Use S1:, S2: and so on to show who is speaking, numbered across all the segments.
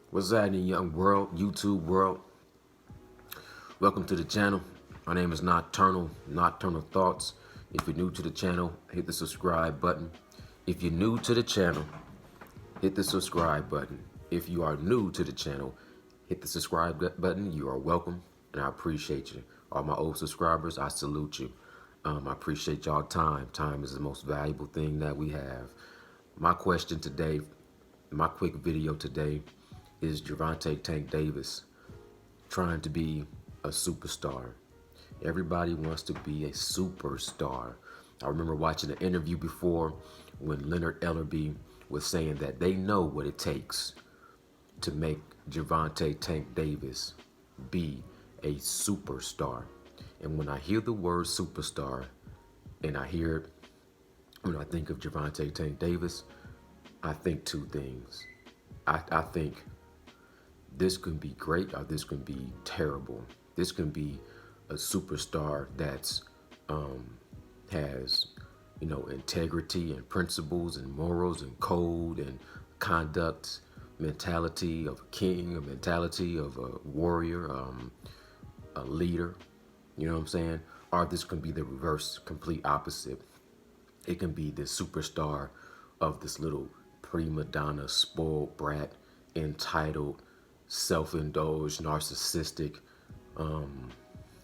S1: What's happening, young world, YouTube world? Welcome to the channel. My name is Nocturnal Thoughts. If you're new to the channel, hit the subscribe button. If you're new to the channel, hit the subscribe button. If you are new to the channel, hit the subscribe button. You are welcome, and I appreciate you. All my old subscribers, I salute you. I appreciate y'all time. Time is the most valuable thing that we have. My question today, my quick video today, is Gervonta Tank Davis trying to be a superstar. Everybody wants to be a superstar. I remember watching an interview before when Leonard Ellerbe was saying that they know what it takes to make Gervonta Tank Davis be a superstar. And when I hear the word superstar and I hear it, when I think of Gervonta Tank Davis, I think two things. I think this can be great or this can be terrible. This can be a superstar that's has integrity and principles and morals and code and conduct, mentality of a king, a mentality of a warrior, a leader. You know what I'm saying? Or this can be the reverse, complete opposite. It can be this superstar of this little prima donna, spoiled brat, entitled, self-indulged, narcissistic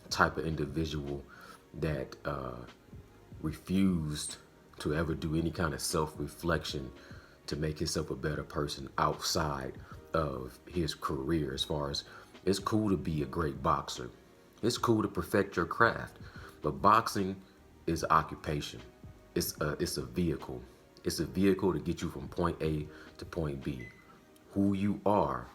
S1: type of individual that refused to ever do any kind of self-reflection to make himself a better person outside of his career. As far as, it's cool to be a great boxer, it's cool to perfect your craft, but boxing is occupation. It's a vehicle. It's a vehicle to get you from point A to point B. Who you are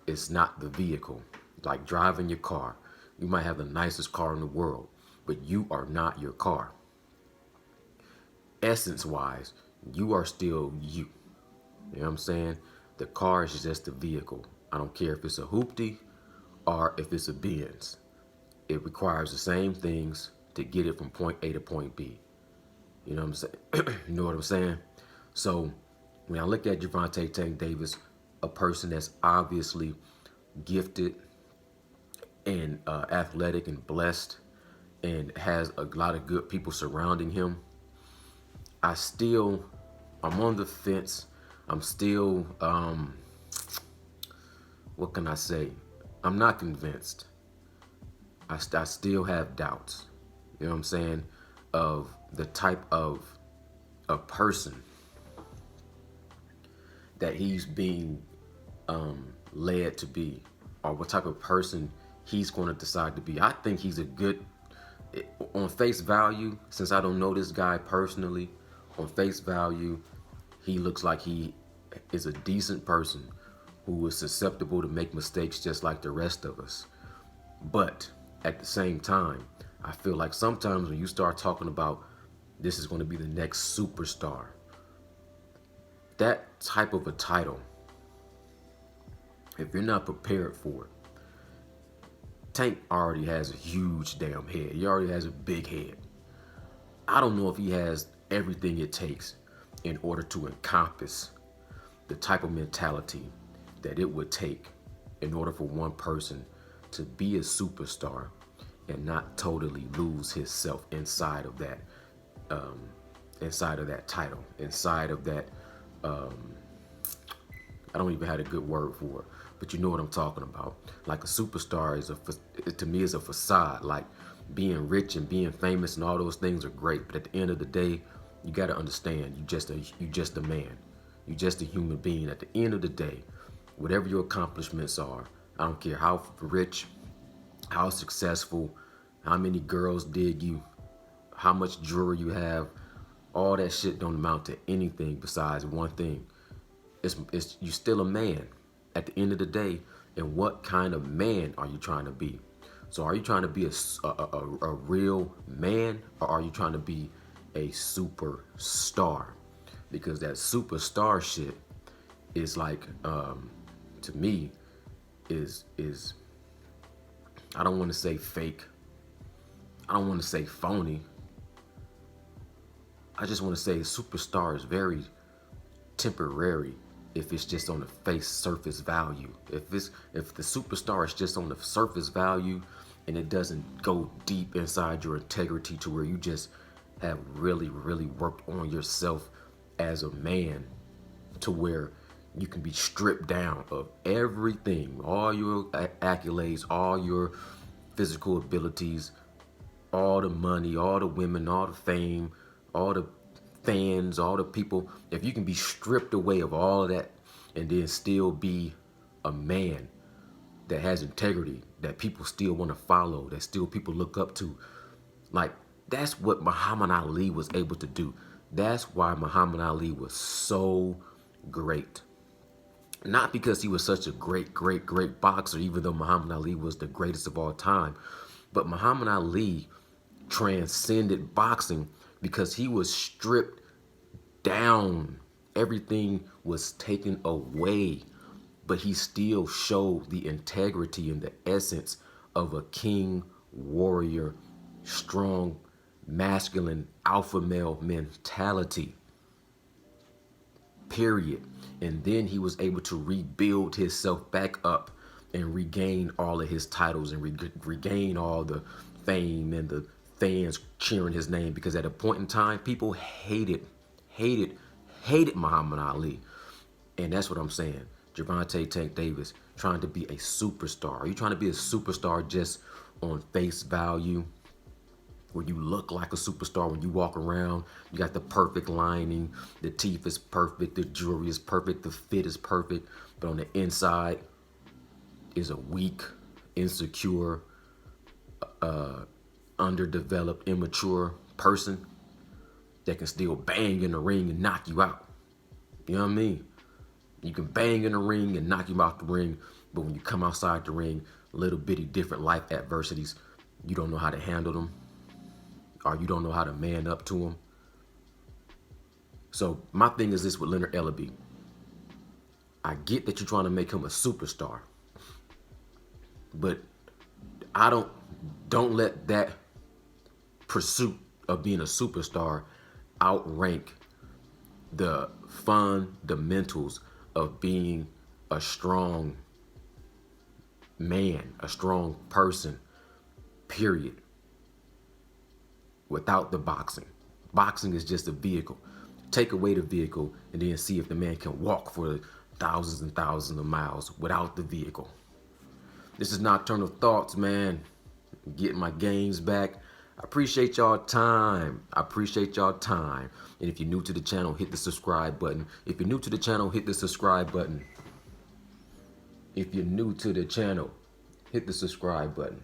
S1: is not the vehicle. Like driving your car. You might have the nicest car in the world, but you are not your car. Essence wise, you are still you. You know what I'm saying? The car is just a vehicle. I don't care if it's a hoopty or if it's a Benz. It requires the same things to get it from point A to point B. You know what I'm saying? You know what I'm saying? So when I look at Gervonta Tank Davis, a person that's obviously gifted and athletic and blessed and has a lot of good people surrounding him, I'm on the fence. I'm still, what can I say? I'm not convinced. I still have doubts, you know what I'm saying, of the type of a person that he's being led to be, or what type of person he's going to decide to be. I think he's a good, on face value, since I don't know this guy personally, on face value, he looks like he is a decent person who is susceptible to make mistakes just like the rest of us. But at the same time, I feel like sometimes when you start talking about this is going to be the next superstar, that type of a title, if you're not prepared for it, Tank already has a huge damn head. He already has a big head. I don't know if he has everything it takes in order to encompass the type of mentality that it would take in order for one person to be a superstar and not totally lose himself inside of that title, inside of that I don't even have a good word for it, but you know what I'm talking about. Like a superstar is to me is a facade. Like being rich and being famous and all those things are great, but at the end of the day, you got to understand you just a man. You just a human being. At the end of the day, whatever your accomplishments are, I don't care how rich, how successful, how many girls dig you, how much jewelry you have, all that shit don't amount to anything besides one thing. It's you still a man at the end of the day. And what kind of man are you trying to be? So are you trying to be a real man, or are you trying to be a superstar? Because that superstar shit is like, to me, is I don't want to say fake. I don't want to say phony. I just want to say superstar is very temporary. if it's just on the face surface value. If the superstar is just on the surface value and it doesn't go deep inside your integrity to where you just have really, really worked on yourself as a man to where you can be stripped down of everything, all your accolades, all your physical abilities, all the money, all the women, all the fame, all the fans, all the people. If you can be stripped away of all of that and then still be a man that has integrity, that people still want to follow, that still people look up to, like, that's what Muhammad Ali was able to do. That's why Muhammad Ali was so great. Not because he was such a great, great, great boxer, even though Muhammad Ali was the greatest of all time, but Muhammad Ali transcended boxing because he was stripped down. Everything was taken away, but he still showed the integrity and the essence of a king, warrior, strong, masculine, alpha male mentality. Period. And then he was able to rebuild himself back up and regain all of his titles and regain all the fame and the fans cheering his name, because at a point in time, people hated Muhammad Ali. And that's what I'm saying. Gervonta Tank Davis trying to be a superstar. Are you trying to be a superstar just on face value, where you look like a superstar when you walk around? You got the perfect lining, the teeth is perfect, the jewelry is perfect, the fit is perfect, but on the inside is a weak, insecure, underdeveloped, immature person that can still bang in the ring and knock you out. You know what I mean? You can bang in the ring and knock you out the ring, but when you come outside the ring, little bitty different life adversities, you don't know how to handle them, or you don't know how to man up to them. So my thing is this with Leonard Ellaby. I get that you're trying to make him a superstar, but don't let that pursuit of being a superstar outrank the fundamentals of being a strong man, a strong person, period. Without the boxing. Boxing is just a vehicle. Take away the vehicle and then see if the man can walk for thousands and thousands of miles without the vehicle. This is Nocturnal Thoughts, man. Getting my games back. I appreciate y'all time. I appreciate y'all time. And if you're new to the channel, hit the subscribe button. If you're new to the channel, hit the subscribe button. If you're new to the channel, hit the subscribe button.